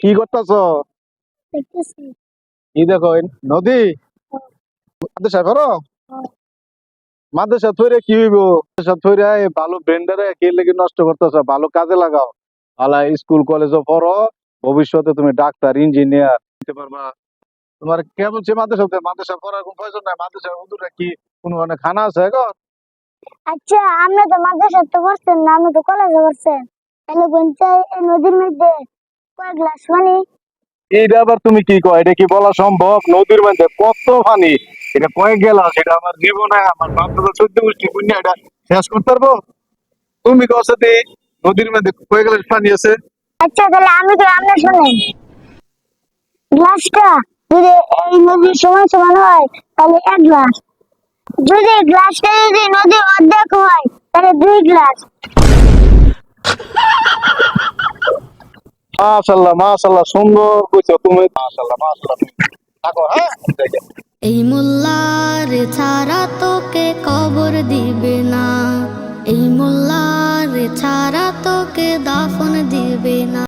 কি করতেছ? দেখতেছি। কি দেখো নদী? মাদ্রাসা করো? মাদ্রাসা থইরে কি হইব? মাদ্রাসা থইরে ভালো ব্রেন্ডারে কি লেগে নষ্ট করতেছ? ভালো কাজে লাগাও। আলা স্কুল কলেজে পড়ো, ভবিষ্যতে তুমি ডাক্তার ইঞ্জিনিয়ার হতে পারবা। তোমার কে বলছে মাদ্রাসাতে? মাদ্রাসা পড়ার কোনো প্রয়োজন নাই। মাদ্রাসার হুজুরে কি কোনো মানে খানা আছে এখন? আচ্ছা, আপনি তো মাদ্রাসা তো পড়ছেন না, আমি তো কলেজে পড়ছেন। তাহলে বলছে এই নদীর মধ্যে কয় গ্লাস পানি? এইটা আবার তুমি কি কয়? এটা কি বলা সম্ভব? নদীর মধ্যে কত পানি, এটা কয়েক গেলা সেটা আমার জীবনে আমার বাপ দাদা 14 গোষ্ঠী পুণ্য এটা শেষ করতে পারবো? তুমি কষ্ট নদীর মধ্যে কয়েক গ্লাস পানি আছে? আচ্ছা, তাহলে আমি তো আপনি শোনেন, গ্লাসটা যদি এই নদীর সমান সমান হয় তাহলে 1 গ্লাস। যদি গ্লাসটা যদি নদীর অর্ধেক হয় তাহলে 2 গ্লাস। মাশাআল্লাহ মাশাআল্লাহ, সুন্দর কইছো তুমি। মাশাআল্লাহ মাশাআল্লাহ, থাকো হ্যাঁ। এই মোল্লার ছাড়া তোকে কবর দিবে না, এই মোল্লার ছাড়া তোকে দাফন দিবে না।